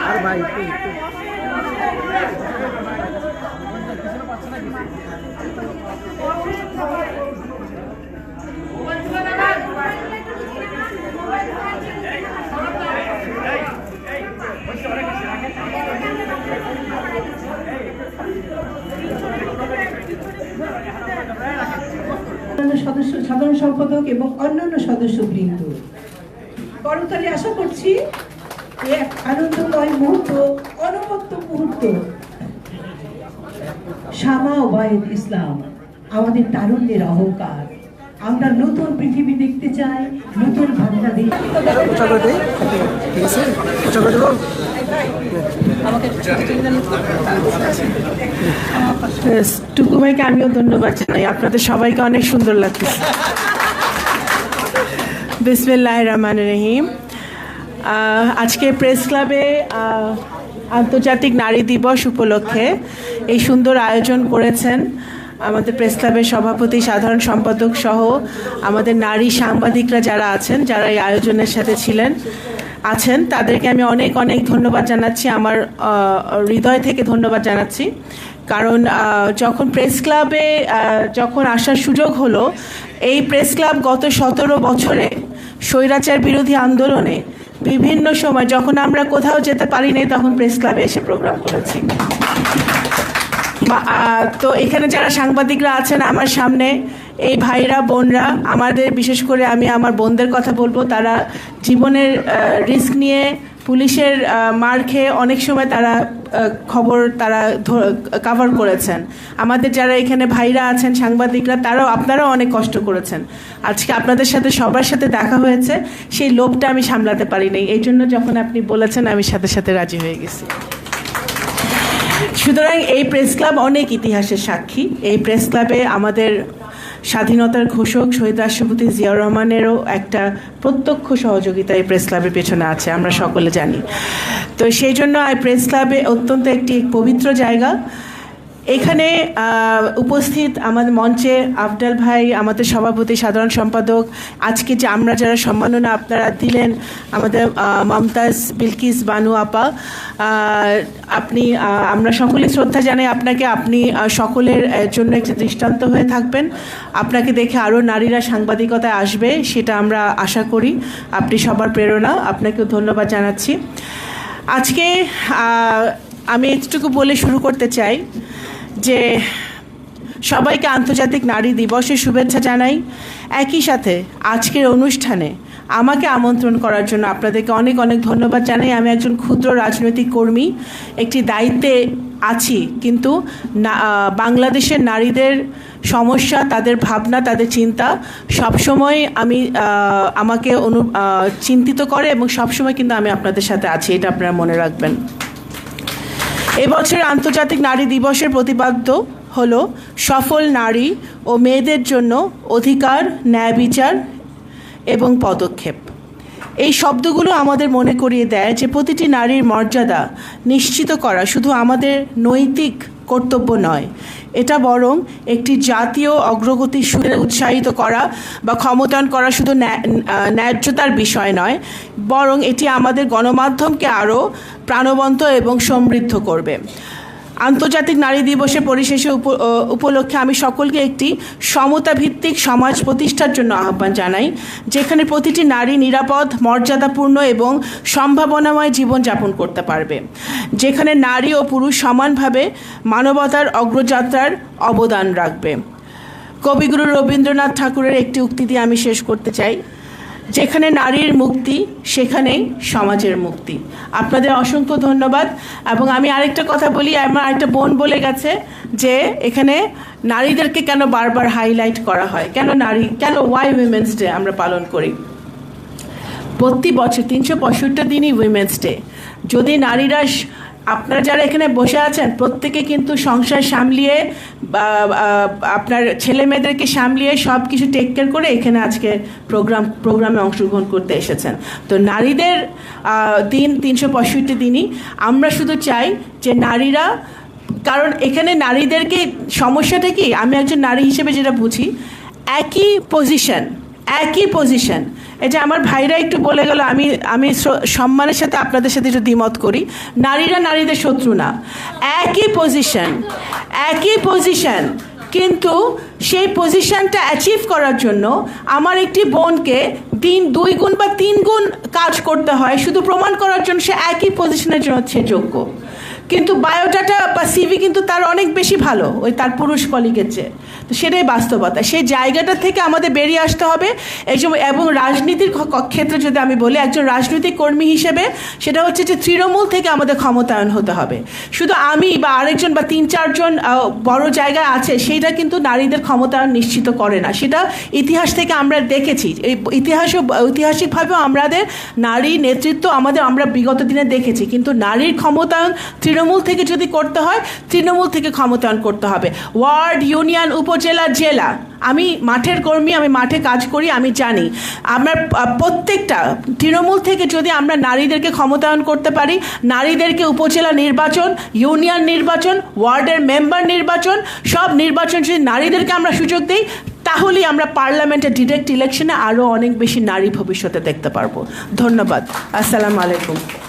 আর ভাই সদস্য, সাধারণ সম্পাদক এবং অন্যান্য সদস্যবৃন্দ, করতালি আশা করছি এক আনন্দময় মুহূর্ত, অনবদ্য মুহূর্ত। শামা ওবায়েদ ইসলাম আমাদের তারুণ্যের অহংকার। আমরা নতুন পৃথিবী দেখতে চাই, নতুন বাংলাদেশ। টুকু ভাইকে আমিও ধন্যবাদ জানাই, আপনাদের সবাইকে অনেক সুন্দর লাগছে। বিসমিল্লাহির রহমানির রহিম। আজকে প্রেস ক্লাবে আন্তর্জাতিক নারী দিবস উপলক্ষে এই সুন্দর আয়োজন করেছেন আমাদের প্রেস ক্লাবের সভাপতি, সাধারণ সম্পাদক সহ আমাদের নারী সাংবাদিকরা যারা আছেন, যারা এই আয়োজনের সাথে আছেন, তাদেরকে আমি অনেক অনেক ধন্যবাদ জানাচ্ছি, আমার হৃদয় থেকে ধন্যবাদ জানাচ্ছি। কারণ যখন প্রেস ক্লাবে যখন আসার সুযোগ হলো, এই প্রেস ক্লাব গত 17 বছরে স্বৈরাচার বিরোধী আন্দোলনে বিভিন্ন সময় যখন আমরা কোথাও যেতে পারি নাই, তখন প্রেস ক্লাবে এসে প্রোগ্রাম করেছি। তো এখানে যারা সাংবাদিকরা আছেন আমার সামনে, এই ভাইরা বোনরা, আমাদের বিশেষ করে আমি আমার বোনদের কথা বলবো, তারা জীবনের রিস্ক নিয়ে পুলিশের মার খেয়ে অনেক সময় তারা খবর কভার করেছেন। আমাদের যারা এখানে ভাইরা আছেন সাংবাদিকরা, আপনারাও অনেক কষ্ট করেছেন। আজকে আপনাদের সাথে সবার সাথে দেখা হয়েছে, সেই লোভটা আমি সামলাতে পারিনি, এই জন্য যখন আপনি বলেছেন আমি সাথে সাথে রাজি হয়ে গেছি। সুতরাং এই প্রেস ক্লাব অনেক ইতিহাসের সাক্ষী। এই প্রেস ক্লাবে আমাদের স্বাধীনতার ঘোষক শহীদ রাষ্ট্রপতি জিয়াউর রহমানেরও একটা প্রত্যক্ষ সহযোগিতা এই প্রেস ক্লাবের পেছনে আছে, আমরা সকলে জানি। তো সেই জন্য এই প্রেস ক্লাবে অত্যন্ত একটি পবিত্র জায়গা। এখানে উপস্থিত আমাদের মঞ্চে আফজাল ভাই, আমাদের সভাপতি, সাধারণ সম্পাদক, আজকে যে আমরা যারা সম্মাননা আপনারা দিলেন, আমাদের মমতাজ বিলকিস বানু আপা, আমরা সকলেই শ্রদ্ধা জানাই আপনাকে। আপনি সকলের জন্য একটি দৃষ্টান্ত হয়ে থাকবেন। আপনাকে দেখে আরও নারীরা সাংবাদিকতায় আসবে, সেটা আমরা আশা করি। আপনি সবার প্রেরণা, আপনাকেও ধন্যবাদ জানাচ্ছি। আজকে আমি এতটুকু বলে শুরু করতে চাই যে সবাইকে আন্তর্জাতিক নারী দিবসের শুভেচ্ছা জানাই। একই সাথে আজকের অনুষ্ঠানে আমাকে আমন্ত্রণ করার জন্য আপনাদেরকে অনেক অনেক ধন্যবাদ জানাই। আমি একজন ক্ষুদ্র রাজনৈতিক কর্মী, একটি দায়িত্বে আছি, কিন্তু বাংলাদেশের নারীদের সমস্যা, তাদের ভাবনা, তাদের চিন্তা সবসময় আমাকে চিন্তিত করে, এবং সবসময় কিন্তু আমি আপনাদের সাথে আছি, এটা আপনারা মনে রাখবেন। এবছর আন্তর্জাতিক নারী দিবসের প্রতিপাদ্য হলো সফল নারী ও মেয়েদের জন্য অধিকার, ন্যায় বিচার এবং পদক্ষেপ। এই শব্দগুলো আমাদের মনে করিয়ে দেয় যে প্রতিটি নারীর মর্যাদা নিশ্চিত করা শুধু আমাদের নৈতিক কর্তব্য নয়, এটা বরং একটি জাতীয় অগ্রগতির সুরে উৎসাহিত করা বা ক্ষমতায়ন করা শুধু ন্যায্যতার বিষয় নয়, বরং এটি আমাদের গণমাধ্যমকে আরও প্রাণবন্ত এবং সমৃদ্ধ করবে। আন্তর্জাতিক নারী দিবসের পরিশেষে উপলক্ষে আমি সকলকে একটি সমতাভিত্তিক সমাজ প্রতিষ্ঠার জন্য আহ্বান জানাই, যেখানে প্রতিটি নারী নিরাপদ, মর্যাদাপূর্ণ এবং সম্ভাবনাময় জীবনযাপন করতে পারবে, যেখানে নারী ও পুরুষ সমানভাবে মানবতার অগ্রযাত্রার অবদান রাখবে। কবিগুরু রবীন্দ্রনাথ ঠাকুরের একটি উক্তি দিয়ে আমি শেষ করতে চাই, যেখানে নারীর মুক্তি সেখানেই সমাজের মুক্তি। আপনাদের অসংখ্য ধন্যবাদ। এবং আমি আরেকটা কথা বলি, আমার আরেকটা বোন বলে গেছে যে এখানে নারীদেরকে কেন বারবার হাইলাইট করা হয়, কেন ওয়াই উইমেন্স ডে আমরা পালন করি। প্রতি বছর 365 দিনই উইমেন্স ডে। যদি নারীরা আপনারা যারা এখানে বসে আছেন প্রত্যেকে কিন্তু সংসার সামলিয়ে আপনার ছেলে মেয়েদেরকে সামলিয়ে সব কিছু টেক কেয়ার করে এখানে আজকে প্রোগ্রামে অংশগ্রহণ করতে এসেছেন। তো নারীদের দিন 365 দিনই আমরা শুধু চাই যে নারীরা, কারণ এখানে নারীদেরকে সমস্যাটা কি, আমি একজন নারী হিসেবে যেটা বুঝি, একই পজিশন। এটা আমার ভাইরা একটু বলে গেল, আমি সম্মানের সাথে আপনাদের সাথে একটু দ্বিমত করি। নারীরা নারীদের শত্রু না, একই পজিশন, কিন্তু সেই পজিশনটা অ্যাচিভ করার জন্য আমার একটি বোনকে 2 গুণ বা 3 গুণ কাজ করতে হয় শুধু প্রমাণ করার জন্য সে একই পজিশনের জন্য সে যোগ্য। কিন্তু বায়োডাটা বা সিভি কিন্তু তার অনেক বেশি ভালো ওই তার পুরুষ কলিগের চেয়ে। তো সেটাই বাস্তবতা, সেই জায়গাটা থেকে আমাদের বেরিয়ে আসতে হবে। এবং রাজনীতির ক্ষেত্রে যদি আমি বলি, একজন রাজনৈতিক কর্মী হিসেবে সেটা হচ্ছে যে তৃণমূল থেকে আমাদের ক্ষমতায়ন হতে হবে। শুধু আমি বা আরেকজন বা 3-4 জন বড় জায়গায় আছে সেইটা কিন্তু নারীদের ক্ষমতায়ন নিশ্চিত করে না। সেটা ইতিহাস থেকে আমরা দেখেছি, এই ঐতিহাসিকভাবেও আমাদের নারী নেতৃত্ব আমরা বিগত দিনে দেখেছি। কিন্তু নারীর ক্ষমতায়ন তৃণমূল থেকে যদি করতে হয়, তৃণমূল থেকে ক্ষমতায়ন করতে হবে। ওয়ার্ড, ইউনিয়ন, উপজেলা, জেলা, আমি মাঠের কর্মী, আমি মাঠে কাজ করি, আমি জানি আমরা প্রত্যেকটা তৃণমূল থেকে যদি আমরা নারীদেরকে ক্ষমতায়ন করতে পারি, নারীদেরকে উপজেলা নির্বাচন, ইউনিয়ন নির্বাচন, ওয়ার্ডের মেম্বার নির্বাচন, সব নির্বাচন যদি নারীদেরকে আমরা সুযোগ দিই, তাহলেই আমরা পার্লামেন্টের ডিরেক্ট ইলেকশনে আরও অনেক বেশি নারী ভবিষ্যতে দেখতে পারবো। ধন্যবাদ। আসসালামু আলাইকুম।